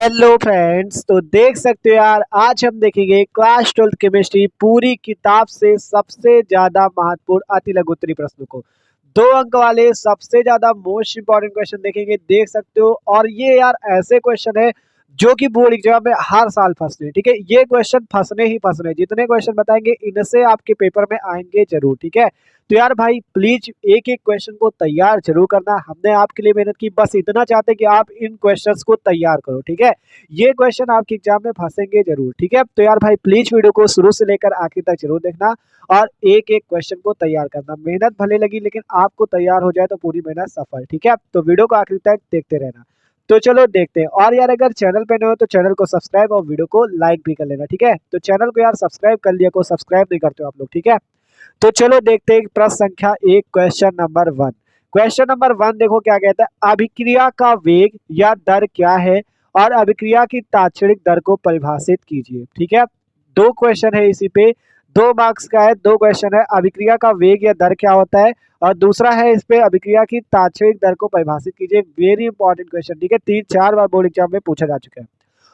Hello friends, तो देख सकते हो यार, आज हम देखेंगे क्लास 12th केमिस्ट्री पूरी किताब से सबसे ज्यादा महत्वपूर्ण अति लघु उत्तरीय प्रश्नों को। 2 अंक वाले सबसे ज्यादा मोस्ट इंपॉर्टेंट क्वेश्चन देखेंगे, देख सकते हो। और ये यार ऐसे क्वेश्चन है जो कि बोर्ड एग्जाम में हर साल फंसते हैं। ठीक है, ये क्वेश्चन फंसने ही फंसने, जितने क्वेश्चन बताएंगे इनसे आपके पेपर में आएंगे जरूर। ठीक है, तो यार भाई प्लीज एक एक क्वेश्चन को तैयार जरूर करना। हमने आपके लिए मेहनत की, बस इतना चाहते हैं कि आप इन क्वेश्चंस को तैयार करो। ठीक है, ये क्वेश्चन आपके एग्जाम में फंसेंगे जरूर। ठीक है, तो यार भाई प्लीज वीडियो को शुरू से लेकर आखिर तक जरूर देखना और एक एक क्वेश्चन को तैयार करना। मेहनत भले लगी लेकिन आपको तैयार हो जाए तो पूरी मेहनत सफल। ठीक है, तो वीडियो को आखिर तक देखते रहना। तो चलो देखते हैं। और यार अगर चैनल पे नए हो तो चैनल को सब्सक्राइब और वीडियो को लाइक भी कर लेना। ठीक है, तो चैनल को यार सब्सक्राइब कर लिया को सब्सक्राइब नहीं करते हो आप लोग। ठीक है, तो चलो देखते हैं प्रश्न संख्या 1, क्वेश्चन नंबर 1। क्वेश्चन नंबर 1 देखो क्या कहता है, अभिक्रिया का वेग या दर क्या है और अभिक्रिया की तात्क्षणिक दर को परिभाषित कीजिए। ठीक है, 2 क्वेश्चन है इसी पे, 2 मार्क्स का है। 2 क्वेश्चन है, अभिक्रिया का वेग या दर क्या होता है और दूसरा है इस पे अभिक्रिया की तात्क्षणिक दर को परिभाषित कीजिए। Very important question. ठीक है, 3-4 बार बोर्ड एग्जाम में पूछा जा चुका है।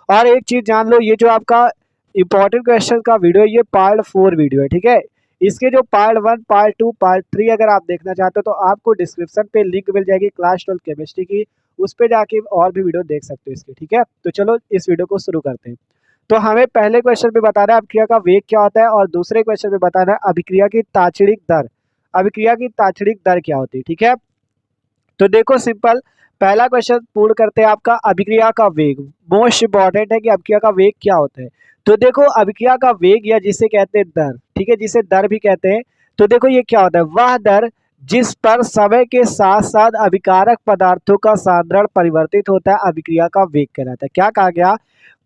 और एक चीज जान लो, ये जो आपका इंपॉर्टेंट क्वेश्चन का वीडियो है, ये पार्ट 4 वीडियो है। ठीक है, इसके जो पार्ट 1, पार्ट 2, पार्ट 3 अगर आप देखना चाहते हो तो आपको डिस्क्रिप्शन पे लिंक मिल जाएगी क्लास 12 केमिस्ट्री की, उस पे जाके और भी वीडियो देख सकते हो इसके। ठीक है, तो चलो इस वीडियो को शुरू करते हैं। तो हमें पहले क्वेश्चन में बताना है अभिक्रिया का वेग क्या होता है और दूसरे क्वेश्चन में बताना है अभिक्रिया की तात्क्षणिक दर। अभिक्रिया की तात्क्षणिक दर क्या होती है। ठीक है, तो देखो सिंपल, पहला क्वेश्चन पूर्ण करते हैं आपका अभिक्रिया का वेग। मोस्ट इंपॉर्टेंट है कि अभिक्रिया का वेग क्या होता है। तो देखो अभिक्रिया का वेग या जिसे कहते हैं दर, ठीक है, जिसे दर भी कहते हैं। तो देखो ये क्या होता है, वह दर जिस पर समय के साथ साथ अभिकारक पदार्थों का सांद्रण परिवर्तित होता है अभिक्रिया का वेग कहलाता है। क्या कहा गया,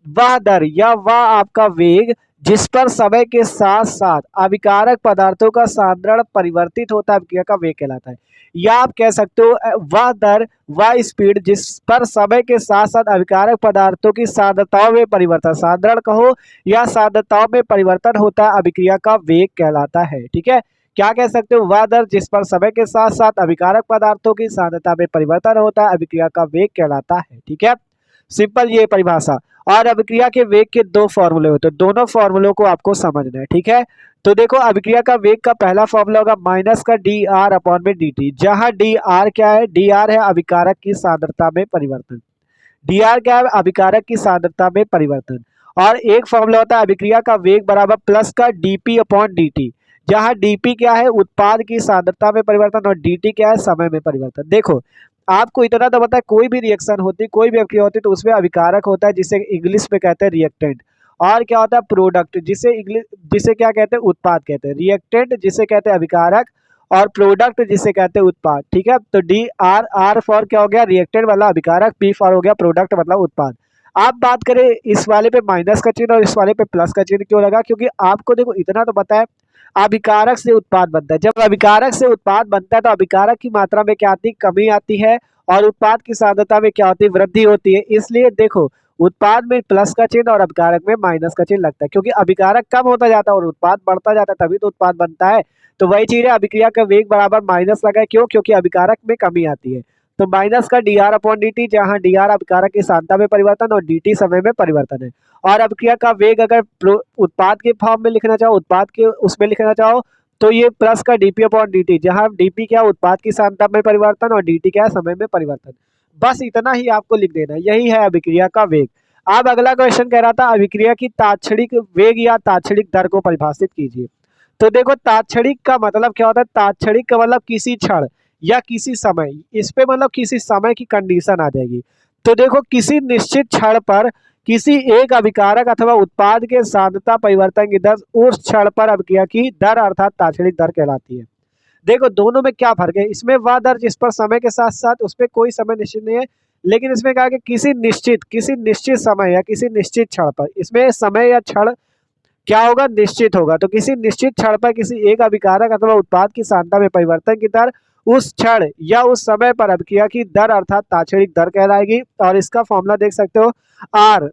वह दर या वह आपका वेग जिस पर समय के साथ साथ अभिकारक पदार्थों का सांद्रण परिवर्तित होता है अभिक्रिया का वेग कहलाता है। या आप कह सकते हो वह दर वह स्पीड जिस पर समय के साथ साथ अभिकारक पदार्थों की सांद्रताओं में परिवर्तन, सांद्रण कहो या सांद्रताओं में परिवर्तन होता है अभिक्रिया का वेग कहलाता है। ठीक है, क्या कह सकते हो, वह दर जिस पर समय के साथ साथ अभिकारक पदार्थों की सांद्रता में परिवर्तन होता है अभिक्रिया का वेग कहलाता है। ठीक है, सिंपल ये परिभाषा। और अभिक्रिया के वेग के 2 फॉर्मूले होते हैं, दोनों फॉर्मूलों को आपको समझना है। ठीक है, तो देखो अभिक्रिया का वेग का पहला फॉर्मूला होगा माइनस का डी आर अपॉन में डी टी, जहां डी आर क्या है, डी आर है अभिकारक की सांद्रता में परिवर्तन। डी आर क्या है, अभिकारक की सांद्रता में परिवर्तन। और एक फॉर्मूला होता है अभिक्रिया का वेग बराबर प्लस का डीपी अपॉन डी, जहां डीपी क्या है, उत्पाद की सांद्रता में परिवर्तन और डी क्या है, समय में परिवर्तन। देखो आपको इतना तो पता है, कोई भी रिएक्शन होती, कोई भी अभिक्रिया होती तो उसमें अभिकारक होता है जिसे इंग्लिश में कहते हैं रिएक्टेंट, और क्या होता है प्रोडक्ट जिसे इंग्लिश जिसे क्या कहते हैं, उत्पाद कहते हैं। रिएक्टेंट जिसे कहते हैं अभिकारक और प्रोडक्ट जिसे कहते हैं उत्पाद। ठीक है, तो डी आर, आर फॉर क्या हो गया, रिएक्टेंट वाला अभिकारक, पी फॉर हो गया प्रोडक्ट मतलब उत्पाद। आप बात करें इस वाले पे माइनस का चिन्ह और इस वाले पे प्लस का चिन्ह क्यों लगा, क्योंकि आपको देखो इतना तो पता है अभिकारक से उत्पाद बनता है। जब अभिकारक से उत्पाद बनता है तो अभिकारक की मात्रा में क्या आती है, कमी आती है, और उत्पाद की सांद्रता में क्या होती है, वृद्धि होती है। इसलिए देखो उत्पाद में प्लस का चिन्ह और अभिकारक में माइनस का चिन्ह लगता है, क्योंकि अभिकारक कम होता जाता है और उत्पाद बढ़ता जाता है, तभी तो उत्पाद बनता है। तो वही चीज है, अभिक्रिया का वेग बराबर माइनस लगा है, क्यों, क्योंकि अभिकारक में कमी आती है। तो माइनस का D R upon D T, जहाँ डी आर अभिकारक की सांद्रता में परिवर्तन और डी टी समय में परिवर्तन है। और अभिक्रिया का वेग अगर उत्पाद के फॉर्म में लिखना चाहो, उत्पाद के उसमें लिखना चाहो, तो ये प्लस का डीपी अपॉन डी, जहाँ डीपी क्या उत्पाद की सांद्रता में परिवर्तन और डी क्या है, समय में परिवर्तन। बस इतना ही आपको लिख देना है, यही है अभिक्रिया का वेग। अब अगला क्वेश्चन कह रहा था अभिक्रिया की तात्क्षणिक वेग या तात्क्षणिक दर को परिभाषित कीजिए। तो देखो तात्क्षणिक का मतलब क्या होता है, तात्क्षणिक का मतलब किसी क्षण या किसी समय, इस पे मतलब किसी समय की कंडीशन आ जाएगी। तो देखो किसी निश्चित क्षण पर किसी एक अभिकारक अथवा उत्पाद के सांद्रता परिवर्तन की दर उस क्षण पर अभिक्रिया की दर अर्थात तात्क्षणिक दर कहलाती है। देखो दोनों में क्या फर्क है, इसमें वह दर जिस पर समय के साथ साथ उस पर कोई समय निश्चित नहीं है, लेकिन इसमें कहा कि किसी निश्चित समय या किसी निश्चित क्षण पर, इसमें समय या क्षण क्या होगा, निश्चित होगा। तो किसी निश्चित क्षण पर किसी एक अभिकारक अथवा उत्पाद की सांद्रता में परिवर्तन की दर उस क्षण या उस समय पर अभिक्रिया की दर अर्थात तात्क्षणिक दर कहलाएगी। और इसका फॉर्मूला देख सकते हो, आर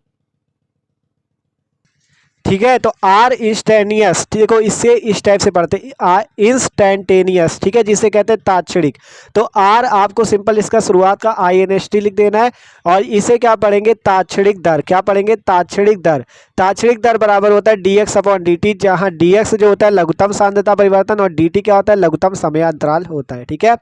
ठीक है। तो आर इंस्टेनियस, देखो इससे इस टाइप से पढ़ते हैं इंस्टेंटेनियस, ठीक है, जिसे कहते हैं तात्क्षणिक। तो आर आपको सिंपल इसका शुरुआत का INST लिख देना है और इसे क्या पढ़ेंगे, तात्क्षणिक दर। क्या पढ़ेंगे, तात्क्षणिक दर। तात्क्षणिक दर बराबर होता है dx अपॉन dt, जहां dx जो होता है लघुत्तम सांद्रता परिवर्तन और dt क्या होता है, लघुत्तम समयांतराल होता है। ठीक है,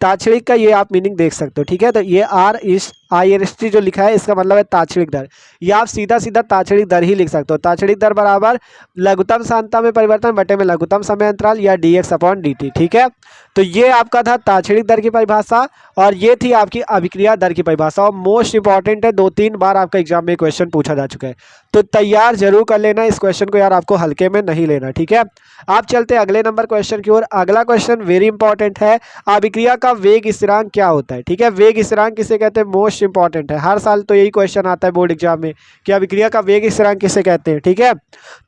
तात्क्षणिक का ये आप मीनिंग देख सकते हो। ठीक है, तो ये आर इस INST जो लिखा है इसका मतलब है तात्क्षणिक दर। ये आप सीधा सीधा तात्क्षणिक दर ही लिख सकते हो। तात्क्षणिक दर बराबर लघुत्तम सांद्रता में परिवर्तन बटे में लघुत्तम समयांतराल या dx अपॉन dt। ठीक है, तो ये आपका था तात्क्षणिक दर की परिभाषा और ये थी आपकी अभिक्रिया दर की परिभाषा। और मोस्ट इंपॉर्टेंट है, 2-3 बार आपका एग्जाम में क्वेश्चन पूछा जा चुका है, तो तैयार जरूर कर लेना इस क्वेश्चन को यार, आपको हल्के में नहीं लेना। ठीक है, आप चलते अगले नंबर क्वेश्चन की ओर। अगला क्वेश्चन वेरी इंपॉर्टेंट है, अभिक्रिया का वेग स्थिरांक क्या होता है। ठीक है, वेग स्थिरांक किसे कहते हैं, मोस्ट इंपॉर्टेंट है, हर साल तो यही क्वेश्चन आता है बोर्ड एग्जाम में कि अभिक्रिया का वेग स्थिरांक किसे कहते हैं। ठीक है,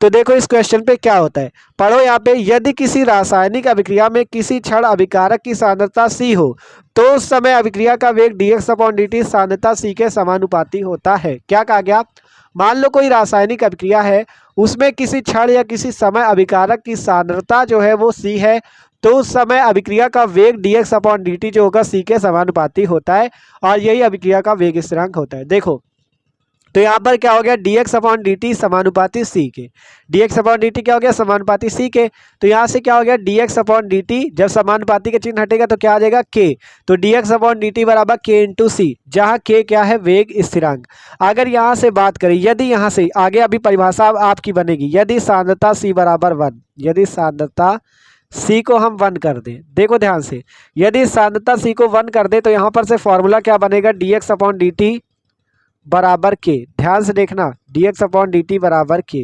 तो देखो इस क्वेश्चन पे क्या होता है, पढ़ो यहाँ पे, यदि किसी रासायनिक अभिक्रिया में किसी क्षण अभिकारक की सांद्रता C हो तो उस समय अभिक्रिया का वेग dx अपॉन dt सांद्रता C के समानुपाती होता है। क्या कहा गया, मान लो कोई रासायनिक अभिक्रिया है, उसमें किसी क्षण या किसी समय अभिकारक की सांद्रता जो है वो C है, तो उस समय अभिक्रिया का वेग dx अपॉन dt जो होगा C के समानुपाती होता है और यही अभिक्रिया का वेग स्थिरांक होता है। देखो तो यहाँ पर क्या हो गया, dx अपॉन dt समानुपाती C के, dx अपॉन dt क्या हो गया, समानुपाती C के। तो यहाँ से क्या हो गया, dx अपॉन dt, जब समानुपाती के चिन्ह हटेगा तो क्या आ जाएगा k, तो dx अपॉन dt बराबर k इंटू C, जहाँ k क्या है, वेग स्थिरांक। अगर यहाँ से बात करें, यदि यहाँ से आगे अभी परिभाषा आपकी बनेगी, यदि सांद्रता C बराबर 1, यदि सांद्रता C को हम 1 कर दें, देखो ध्यान से, यदि सांद्रता C को 1 कर दे तो यहाँ पर से फॉर्मूला क्या बनेगा, dx अपॉन dt बराबर के, ध्यान से देखना, dx अपॉन dt बराबर के।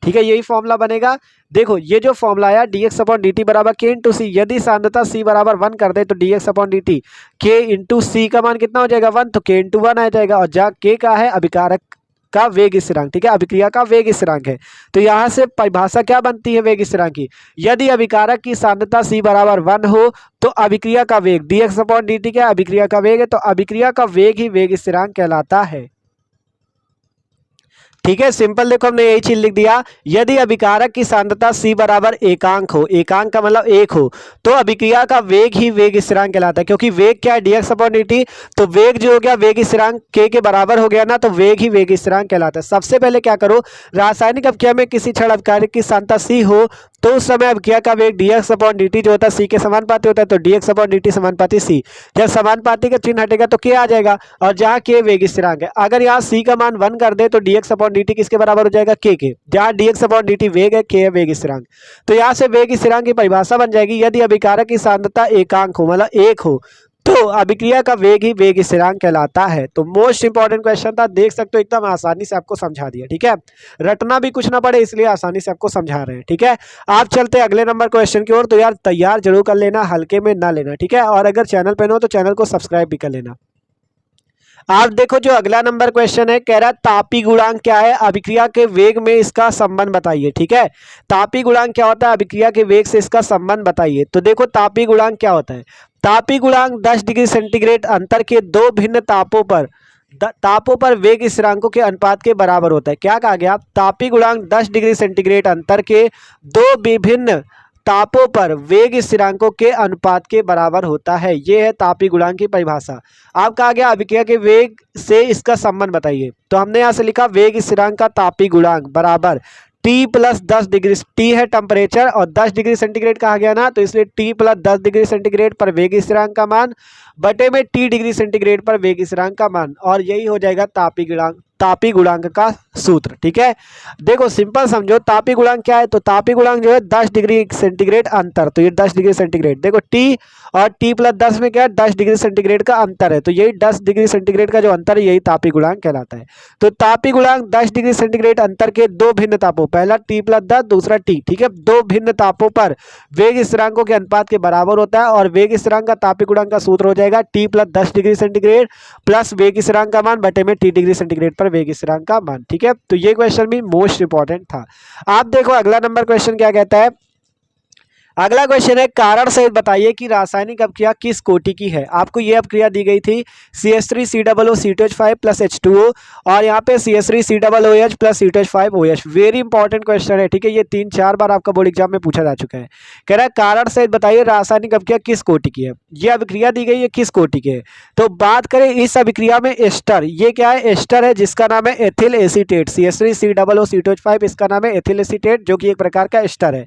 ठीक है, यही फॉर्मूला बनेगा। देखो ये जो फॉर्मूला आया dx अपॉन dt बराबर के इंटू सी, यदि सांद्रता C बराबर 1 कर दे तो dx अपॉन dt के इंटू सी का मान कितना हो जाएगा, 1, तो के इंटू 1 आ जाएगा। और जहाँ के का है अभिकारक का वेग स्थिरांक, ठीक है, अभिक्रिया का वेग स्थिरांक है, तो यहाँ से परिभाषा क्या बनती है वेग स्थिरांक की, यदि अभिकारक की सांद्रता C बराबर 1 हो तो अभिक्रिया का वेग dx अपॉन dt क्या अभिक्रिया का वेग है, तो अभिक्रिया का वेग ही वेग स्थिरांक कहलाता है। ठीक है, सिंपल देखो हमने यही चीज लिख दिया, यदि अभिकारक की सांद्रता C बराबर एकांक हो, एकांक का मतलब 1 हो, तो अभिक्रिया का वेग ही वेग स्थिरांक कहलाता है। क्योंकि वेग क्या है, dx अपॉन dt, तो वेग जो हो गया वेग स्थिरांक k के बराबर हो गया ना, तो वेग ही वेग स्थिरांक कहलाता है। सबसे पहले क्या करो, रासायनिक अभिक्रिया में किसी क्षण अभिकारक की सांद्रता C हो तो उस समय अभिक्रिया का वेग dx अपॉन dt जो होता है C के समानुपाती होता है, तो dx अपॉन dt समानुपाती C, जब समानुपाती का चिन्ह हटेगा तो k आ जाएगा और जहाँ k वेग स्थिरांक है, अगर यहाँ C का मान 1 कर दे तो dx अपॉन dt किसके बराबर हो जाएगा, k के, जहाँ dx अपॉन dt वेग है, k है वेग स्थिरांक। तो यहाँ से वेग स्थिरांक की परिभाषा बन जाएगी, यदि अभिकारक की सांद्रता एकांक हो मतलब 1 हो तो अभिक्रिया का वेग ही वेग स्थिरांक कहलाता है। तो मोस्ट इंपॉर्टेंट क्वेश्चन था, देख सकते हो एकदम आसानी से आपको समझा दिया। ठीक है, रटना भी कुछ ना पड़े इसलिए आसानी से आपको समझा रहे हैं। ठीक है, आप चलते हैं अगले नंबर क्वेश्चन की ओर, तो यार तैयार जरूर कर लेना, हल्के में ना लेना। ठीक है, और अगर चैनल पे न हो तो चैनल को सब्सक्राइब भी कर लेना। आप देखो जो अगला नंबर क्वेश्चन है, कह रहा है तापी गुणांक क्या है, अभिक्रिया के वेग में इसका संबंध बताइए। ठीक है, तापी गुणांक क्या होता है, अभिक्रिया के वेग से इसका संबंध बताइए। तो देखो तापी गुणांक क्या होता है, तापी गुणांक 10 डिग्री सेंटीग्रेड अंतर के दो भिन्न तापों पर वेग स्थिरांकों के अनुपात के बराबर होता है। क्या कहा गया, तापी गुणांक 10 डिग्री सेंटीग्रेड अंतर के दो विभिन्न तापों पर वेग स्थिरांकों के अनुपात के बराबर होता है। यह है तापी गुणांक की परिभाषा। अब कहा गया अभिक्रिया के वेग से इसका संबंध बताइए, तो हमने यहाँ से लिखा वेग स्थिरांक का तापी गुणांक बराबर T प्लस 10 डिग्री, T है टेम्परेचर और 10 डिग्री सेंटीग्रेड कहा गया ना, तो इसलिए T प्लस 10 डिग्री सेंटीग्रेड पर वेग स्थिरांक का मान बटे में T डिग्री सेंटीग्रेड पर वेग स्थिरांक का मान, और यही हो जाएगा तापी गुणांक का सूत्र। ठीक है, देखो सिंपल समझो, तापी गुणांक क्या है, तो तापी गुणांक जो है 10 डिग्री सेंटीग्रेड अंतर, तो ये 10 डिग्री सेंटीग्रेड, देखो T और T प्लस 10 में क्या है, 10 डिग्री सेंटीग्रेड का अंतर है, तो यही 10 डिग्री सेंटीग्रेड का जो अंतर है यही तापी गुणांक कहलाता है। तो तापी गुणांक 10 डिग्री सेंटीग्रेड अंतर के दो भिन्न तापों, पहला T प्लस 10 दूसरा T, ठीक है, दो भिन्न तापों पर वेग स्थिरांकों के अनुपात के बराबर होता है, और वेग स्थिरांक का तापी गुणांक का सूत्र हो जाएगा T plus 10 degree centigrade plus वेग स्थिरांक का मान बटे में T डिग्री सेंटीग्रेड पर वेग स्थिरांक का मान। ठीक है, तो ये क्वेश्चन भी मोस्ट इंपॉर्टेंट था। आप देखो अगला नंबर क्वेश्चन क्या कहता है, अगला क्वेश्चन है कारण सहित बताइए कि रासायनिक अपक्रिया किस कोटि की है। आपको ये अपक्रिया दी गई थी CH3COO प्लस H2O और यहाँ पे CH3COOH plus C2H5OH। Very important question है, ठीक है। ये 3-4 बार आपका बोर्ड एग्जाम में पूछा जा चुका है। कह रहा है कारण सहित बताइए रासायनिक अपक्रिया किस कोटि की है। ये अभिक्रिया दी गई है किस कोटि की है। तो बात करें इस अभिक्रिया में एस्टर, ये क्या है, एस्टर है जिसका नाम है एथिल एसीटेट। CH3COO इसका नाम है एथिल एसीटेट, जो कि एक प्रकार का एस्टर है।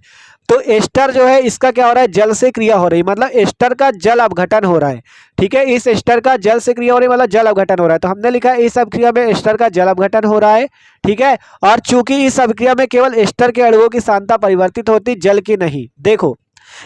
तो एस्टर जो है इसका क्या हो रहा है, जल से क्रिया हो रही है, मतलब एस्टर का जल अपघटन हो रहा है, ठीक है। इस एस्टर का जल से क्रिया हो रही है, मतलब जल अपघटन हो रहा है। तो हमने लिखा है इस अभिक्रिया में एस्टर का जल अपघटन हो रहा है, ठीक है। और चूंकि इस अभिक्रिया में केवल एस्टर के अणुओं की सांद्रता परिवर्तित होती, जल की नहीं। देखो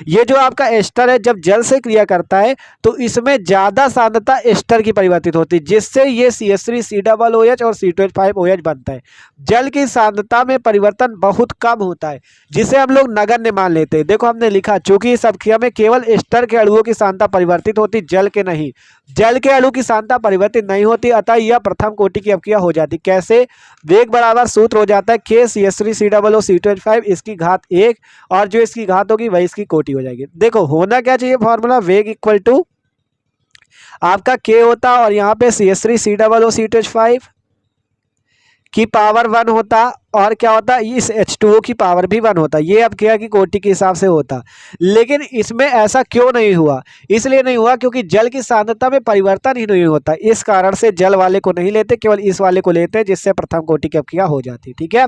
ये जो आपका एस्टर है जब जल से क्रिया करता है तो इसमें ज्यादा सांद्रता एस्टर की परिवर्तित होती है, जिससे ये CH3COOH और C2H5OH बनता है। जल की सांद्रता में परिवर्तन बहुत कम होता है, जिसे हम लोग नगण्य मान लेते हैं। देखो हमने लिखा चूंकि इस अभिक्रिया में केवल एस्टर के अणुओं की सांद्रता परिवर्तित होती, जल के नहीं। जल के अणु की सांद्रता परिवर्तित नहीं होती, अतः यह प्रथम कोटि की अपक्रिया हो जाती। कैसे, वेग बराबर सूत्र हो जाता है KCH3COO C2H5 इसकी घात 1 और जो इसकी घात होगी वही इसकी कोटि हो जाएगी। देखो होना क्या चाहिए फॉर्मूला, वेग इक्वल टू आपका K होता और यहाँ पे CH3COO C2H5 की पावर 1 होता और क्या होता, इस H2O की पावर भी 1 होता। ये अब क्या कि कोटि के हिसाब से होता। लेकिन इसमें ऐसा क्यों नहीं हुआ, इसलिए नहीं हुआ क्योंकि जल की सांद्रता में परिवर्तन ही नहीं होता। इस कारण से जल वाले को नहीं लेते, केवल इस वाले को लेते हैं, जिससे प्रथम कोटि की अपक्रिया हो जाती, ठीक है।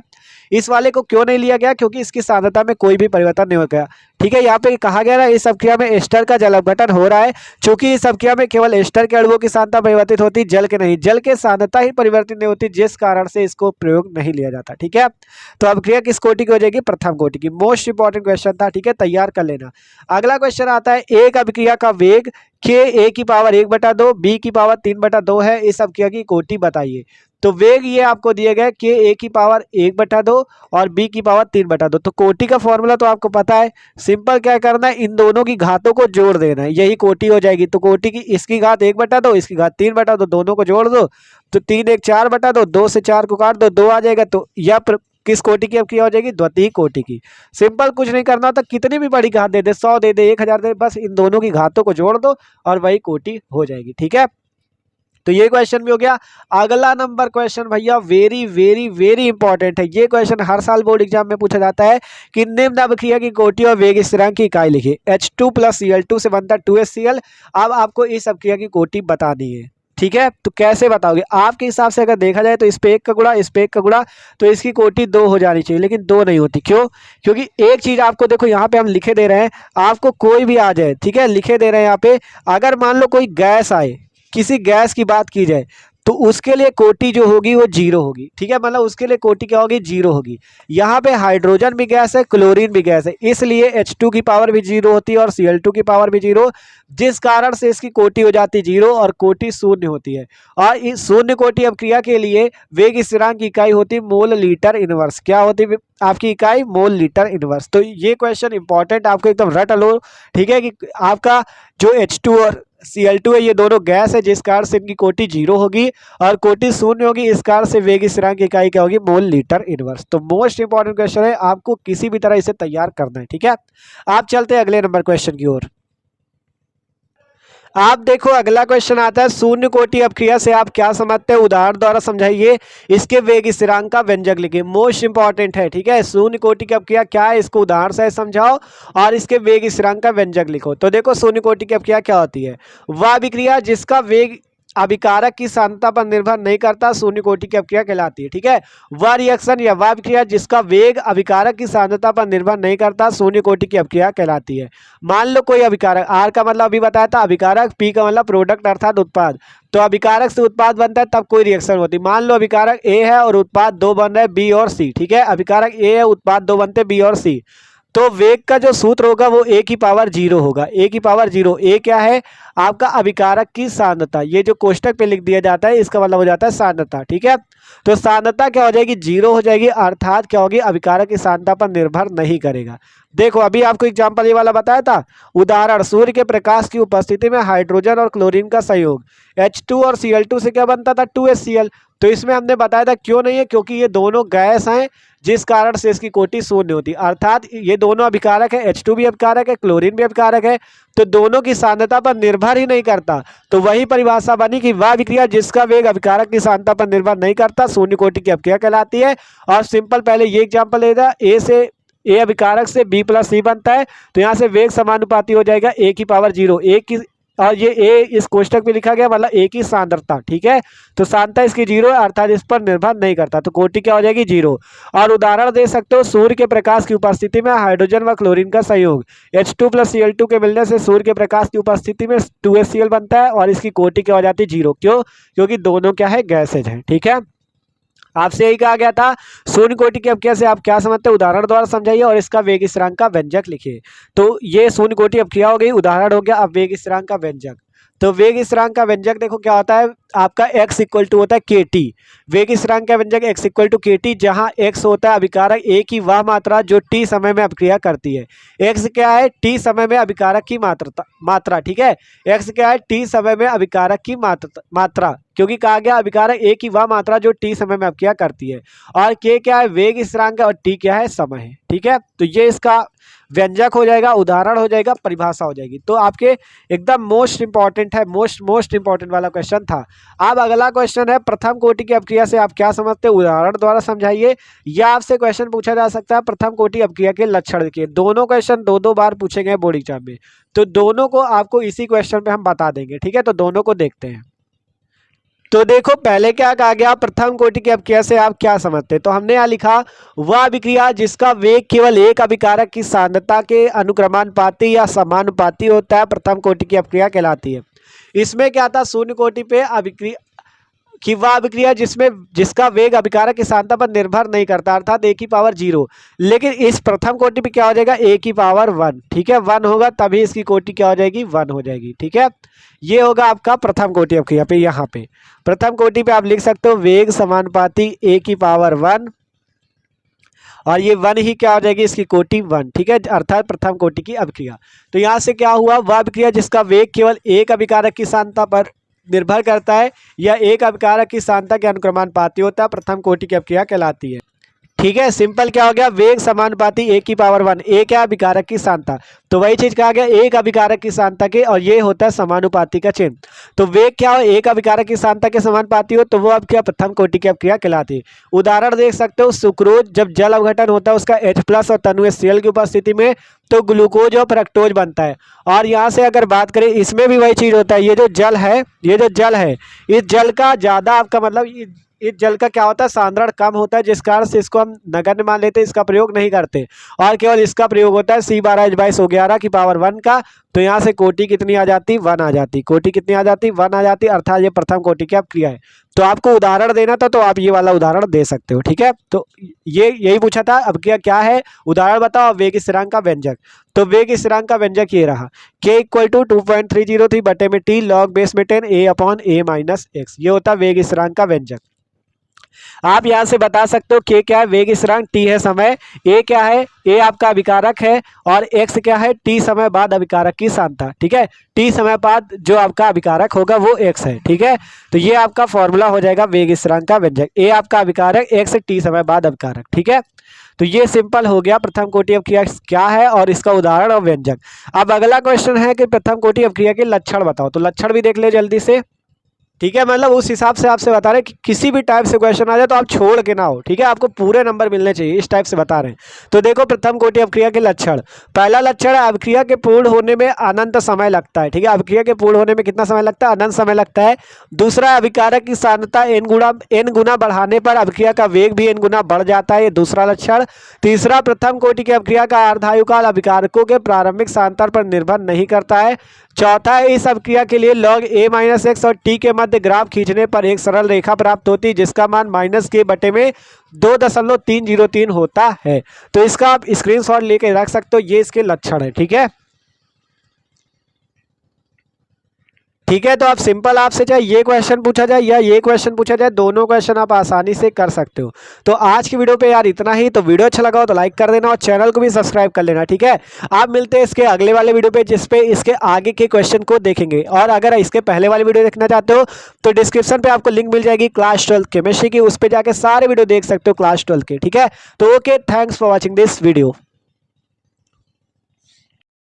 इस वाले को क्यों नहीं लिया गया, क्योंकि इसकी सांद्रता में कोई भी परिवर्तन नहीं हो गया, ठीक है। यहाँ पे कहा गया है इस अपक्रिया में एस्टर का जल अपघटन हो रहा है, चूंकि इस अपक्रिया में केवल एस्टर के अणुओं की सांद्रता परिवर्तित होती, जल के नहीं। जल के सांद्रता ही परिवर्तित नहीं होती, जिस कारण से इसको प्रयोग नहीं लिया जाता, ठीक है। तो अपक्रिया किस कोटि की हो जाएगी, प्रथम कोटि की। मोस्ट इंपॉर्टेंट क्वेश्चन था, ठीक है, तैयार कर लेना। अगला क्वेश्चन आता है एक अभिक्रिया का वेग K की पावर 1/2 B की पावर 3/2 है, इस अभिक्रिया की कोटि बताइए। तो वेग ये आपको दिए गए K की पावर 1/2 और B की पावर 3/2। तो कोटि का फॉर्मूला तो आपको पता है, सिंपल क्या करना है, इन दोनों की घातों को जोड़ देना है, यही कोटि हो जाएगी। तो कोटि की इसकी घात 1/2 इसकी घात 3/2, दोनों को जोड़ दो तो 3 1 4/2, 2 से 4 को काट दो 2 आ जाएगा। तो यह किस कोटि की अपक्रिया हो जाएगी, द्वितीय कोटि की। सिंपल, कुछ नहीं करना होता, कितनी भी बड़ी घात दे दे, 100 दे दे 1000 दे, बस इन दोनों की घातों को जोड़ दो और वही कोटि हो जाएगी, ठीक है। तो ये क्वेश्चन भी हो गया। अगला नंबर क्वेश्चन भैया वेरी वेरी वेरी इंपॉर्टेंट है। ये क्वेश्चन हर साल बोर्ड एग्जाम में पूछा जाता है कि निम्न अभिक्रिया की कोटि और वेग स्थिरांक की इकाई लिखिए। H2 + Cl2 से बनता 2HCl। अब आपको इस अभिक्रिया की कोटि बतानी है, ठीक है। तो कैसे बताओगे, आपके हिसाब से अगर देखा जाए तो इस पे 1 का गुणा, इस पे 1 का गुणा, तो इसकी कोटि 2 हो जानी चाहिए, लेकिन 2 नहीं होती। क्यों, क्योंकि एक चीज आपको देखो यहाँ पे हम लिखे दे रहे हैं, आपको कोई भी आ जाए, ठीक है, लिखे दे रहे हैं यहाँ पे। अगर मान लो कोई गैस आए, किसी गैस की बात की जाए, तो उसके लिए कोटि जो होगी वो 0 होगी, ठीक है, मतलब उसके लिए कोटि क्या होगी, 0 होगी। यहाँ पे हाइड्रोजन भी गैस है, क्लोरीन भी गैस है, इसलिए H2 की पावर भी 0 होती है और Cl2 की पावर भी 0, जिस कारण से इसकी कोटि हो जाती है 0 और कोटि 0 होती है। और इस 0 कोटि अपक्रिया के लिए वेग स्थिरांक की इकाई होती है मोल लीटर इनवर्स। क्या होती है आपकी इकाई, मोल लीटर इनवर्स। तो ये क्वेश्चन इंपॉर्टेंट, आपको एकदम रट लो, ठीक है, कि आपका जो H2 और Cl2 है ये दोनों गैस है, जिस कारण से इनकी कोटि 0 होगी और कोटि 0 होगी, इस कारण से वेग स्थिरांक की इकाई क्या होगी, मोल लीटर इनवर्स। तो मोस्ट इंपॉर्टेंट क्वेश्चन है, आपको किसी भी तरह इसे तैयार करना है, ठीक है। आप चलते हैं अगले नंबर क्वेश्चन की ओर। आप देखो अगला क्वेश्चन आता है शून्य कोटि अपक्रिया से आप क्या समझते हैं, उदाहरण द्वारा समझाइए, इसके वेग स्थिरांक का व्यंजक लिखिए। मोस्ट इंपॉर्टेंट है, ठीक है। शून्य कोटि की अपक्रिया क्या है, इसको उदाहरण से समझाओ और इसके वेग स्थिरांक का व्यंजक लिखो। तो देखो शून्य कोटि की अपक्रिया क्या होती है, वह अभिक्रिया जिसका वेग अभिकारक की सांद्रता पर निर्भर नहीं करता, शून्य कोटि की अपक्रिया कहलाती है, ठीक है। वह रिएक्शन या वह अभिक्रिया जिसका वेग अभिकारक की सांद्रता पर निर्भर नहीं करता, शून्य कोटि की अपक्रिया कहलाती है। मान लो कोई अभिकारक, आर का मतलब अभी बताया था अभिकारक, पी का मतलब प्रोडक्ट अर्थात उत्पाद। तो अभिकारक से उत्पाद बनता है तब कोई रिएक्शन होती है। मान लो अभिकारक ए है और उत्पाद 2 बन रहे हैं बी और सी, ठीक है। अभिकारक ए है, उत्पाद 2 बनते बी और सी। तो वेग का जो सूत्र होगा वो A की पावर 0 होगा। A की पावर 0, A क्या है, आपका अभिकारक की सांद्रता, ये जो कोष्टक पे लिख दिया जाता है इसका मतलब हो जाता है सांद्रता। ठीक है, तो सांद्रता क्या हो जाएगी, 0 हो जाएगी, अर्थात क्या होगी, अभिकारक की सांद्रता पर निर्भर नहीं करेगा। देखो अभी आपको एग्जांपल ये वाला बताया था, उदाहरण सूर्य के प्रकाश की उपस्थिति में हाइड्रोजन और क्लोरीन का संयोग H2 और Cl2 से क्या बनता था, 2HCl। तो इसमें हमने बताया था क्यों नहीं है, क्योंकि ये दोनों गैस हैं, जिस कारण से इसकी कोटि शून्य होती है, अर्थात ये दोनों अभिकारक है, H2 भी अभिकारक है, क्लोरीन भी अभिकारक है, तो दोनों की सांद्रता पर निर्भर ही नहीं करता। तो वही परिभाषा बनी कि वह अभिक्रिया जिसका वेग अभिकारक की सांद्रता पर निर्भर नहीं करता शून्य कोटि की अभिक्रिया कहलाती है। और सिंपल पहले ये एग्जाम्पल लेगा, ए अभिकारक से B प्लस C बनता है, तो यहाँ से वेग समानुपाती हो जाएगा A की पावर 0, A की, और ये A इस कोष्टक में लिखा गया मतलब A की सांद्रता। ठीक है, तो सांद्रता इसकी 0 है, अर्थात इस पर निर्भर नहीं करता, तो कोटि क्या हो जाएगी, 0। और उदाहरण दे सकते हो, सूर्य के प्रकाश की उपस्थिति में हाइड्रोजन व क्लोरीन का संयोग H2 प्लस Cl2 के मिलने से सूर्य के प्रकाश की उपस्थिति में 2HCl बनता है, और इसकी कोटि क्या हो जाती है, 0। क्यों, क्योंकि दोनों क्या है, गैसेज हैं। ठीक है, आपसे यही कहा गया था शून्य कोटि की अभिक्रिया से आप क्या समझते हैं, उदाहरण द्वारा समझाइए और इसका वेग स्थिरांक का व्यंजक लिखिए। तो ये शून्य कोटि अभिक्रिया हो गई, उदाहरण हो गया। अब वेग स्थिरांक का व्यंजक, तो वेग स्थिरांक का व्यंजक देखो क्या होता है, आपका x इक्वल टू होता है kt। वेग स्थिरांक का व्यंजक x इक्वल टू kt, जहां x होता है अभिकारक A की वह मात्रा जो t समय में अभिक्रिया करती है। x क्या है, t समय में अभिकारक की मात्रा। ठीक है, x क्या है, t समय में अभिकारक की मात्रा, क्योंकि कहा गया अभिकारक A की वह मात्रा जो t समय में अभिक्रिया करती है। और k क्या है, वेग स्थिरांक है, और t क्या है, समय है। ठीक है, तो ये इसका व्यंजक हो जाएगा, उदाहरण हो जाएगा, परिभाषा हो जाएगी। तो आपके एकदम मोस्ट इंपॉर्टेंट है, मोस्ट इंपॉर्टेंट वाला क्वेश्चन था। अब अगला क्वेश्चन है, प्रथम कोटि की अभिक्रिया से आप क्या समझते हैं, उदाहरण द्वारा समझाइए। या आपसे क्वेश्चन पूछा जा सकता है प्रथम कोटि अभिक्रिया के लक्षण के। दोनों क्वेश्चन दो बार पूछे गए बोर्ड एग्जाम में, तो दोनों को आपको इसी क्वेश्चन पे हम बता देंगे। ठीक है, तो दोनों को देखते हैं। तो देखो पहले क्या कहा गया, प्रथम कोटि की अभिक्रिया से आप क्या समझते हैं, तो हमने यहाँ लिखा वह अभिक्रिया जिसका वेग केवल एक अभिकारक की सांद्रता के अनुक्रमानुपाती या समानुपाती होता है प्रथम कोटि की अभिक्रिया कहलाती है। इसमें क्या था, शून्य कोटि पे अभिक्रिया कि वह अभिक्रिया जिसका वेग अभिकारक की सांद्रता पर निर्भर नहीं करता, अर्थात A की पावर 0। लेकिन इस प्रथम कोटि पे क्या हो जाएगा, A की पावर 1। ठीक है, 1 होगा तभी इसकी कोटि क्या हो जाएगी, 1 हो जाएगी। ठीक है, ये होगा आपका प्रथम कोटि अभिक्रिया पे। यहाँ पे प्रथम कोटि पे आप लिख सकते हो वेग समानुपाती A की पावर 1, और ये 1 ही क्या हो जाएगी, इसकी कोटि 1। ठीक है, अर्थात प्रथम कोटि की अभिक्रिया। तो यहाँ से क्या हुआ, वह अभिक्रिया जिसका वेग केवल एक अभिकारक की सांद्रता पर निर्भर करता है या एक अभिकारक की सांद्रता के अनुक्रमानुपाती होता है प्रथम कोटि की अभिक्रिया कहलाती है। ठीक है, सिंपल क्या हो गया, वेग समानुपाती A की पावर 1। A क्या, अभिकारक की सांद्रता, तो वही चीज कहा गया एक अभिकारक की सांद्रता के, और ये होता है समानुपाती का चिन्ह। तो वेग क्या हो, एक अभिकारक की सांद्रता के समानुपाती हो, तो वो अब क्या, प्रथम कोटि की अभिक्रिया कहलाती है। उदाहरण देख सकते हो, सुक्रोज जब जल अवघटन होता है उसका H+ और तनु HCl की उपस्थिति में, तो ग्लूकोज और फ्रक्टोज बनता है। और यहाँ से अगर बात करें, इसमें भी वही चीज होता है, ये जो जल है, इस जल का ज्यादा आपका मतलब इस जल का क्या होता है, सांद्रण कम होता है, जिस कारण से इसको हम नगण्य मान लेते हैं, इसका प्रयोग नहीं करते, और केवल इसका प्रयोग होता है C12H22O11 की पावर 1 का। तो यहाँ से कोटि कितनी आ जाती, 1 आ जाती, कोटि कितनी आ जाती, 1 आ जाती, अर्थात ये प्रथम कोटि की अभिक्रिया है। तो आपको उदाहरण देना था, तो आप ये वाला उदाहरण दे सकते हो। ठीक है, तो ये यही पूछा था, अभिक्रिया क्या है, उदाहरण बताओ, वेग स्थिरांक का व्यंजक। तो वेग स्थिरांक का व्यंजक ये रहा, k इक्वल टू 2.303 बटे में t log बेस में 10 A/A-x, ये होता है वेग स्थिरांक का व्यंजक। आप यहां से बता सकते हो k क्या है, वेग स्थिरांक, t है समय, a क्या है, a आपका अभिकारक है, और x क्या है, t समय बाद अभिकारक की सांद्रता। ठीक है, t समय बाद जो आपका अभिकारक होगा वो x है। ठीक है, तो ये आपका फॉर्मूला हो जाएगा वेग स्थिरांक का व्यंजक, a आपका अभिकारक, x t समय बाद अभिकारक। ठीक है, तो ये सिंपल हो गया प्रथम कोटि अभिक्रिया क्या है और इसका उदाहरण और व्यंजक। अब अगला क्वेश्चन है कि प्रथम कोटि अभिक्रिया के लक्षण बताओ, तो लक्षण भी देख ले जल्दी से। ठीक है, मतलब उस हिसाब से आपसे बता रहे हैं कि किसी भी टाइप से क्वेश्चन आ जाए तो आप छोड़ के ना हो। ठीक है, आपको पूरे नंबर मिलने चाहिए, इस टाइप से बता रहे हैं। तो देखो प्रथम कोटि अभिक्रिया के लक्षण, पहला लक्षण है अभिक्रिया के पूर्ण होने में अनंत समय लगता है। ठीक है, अभिक्रिया के पूर्ण होने में कितना समय लगता है, अनंत समय लगता है। दूसरा, अभिकारक की सांद्रता n गुना बढ़ाने पर अभिक्रिया का वेग भी n गुना बढ़ जाता है, ये दूसरा लक्षण। तीसरा, प्रथम कोटि की अभिक्रिया का अर्धायुकाल अभिकारकों के प्रारंभिक सांद्रता पर निर्भर नहीं करता है। चौथा है, इस अभिक्रिया के लिए log A-x और t के मध्य ग्राफ खींचने पर एक सरल रेखा प्राप्त होती है जिसका मान -k/2.303 होता है। तो इसका आप स्क्रीनशॉट लेके रख सकते हो, ये इसके लक्षण है। ठीक है, ठीक है। तो आप सिंपल आपसे चाहे ये क्वेश्चन पूछा जाए या ये क्वेश्चन पूछा जाए, दोनों क्वेश्चन आप आसानी से कर सकते हो। तो आज की वीडियो पे यार इतना ही। तो वीडियो अच्छा लगा हो तो लाइक कर देना और चैनल को भी सब्सक्राइब कर लेना, ठीक है। आप मिलते हैं इसके अगले वाले वीडियो पे, जिसपे इसके आगे के क्वेश्चन को देखेंगे। और अगर इसके पहले वाली वीडियो देखना चाहते हो तो डिस्क्रिप्शन पे आपको लिंक मिल जाएगी क्लास 12 केमिस्ट्री की, उस पर जाके सारे वीडियो देख सकते हो क्लास 12 के, ठीक है। तो okay, thanks for watching this video.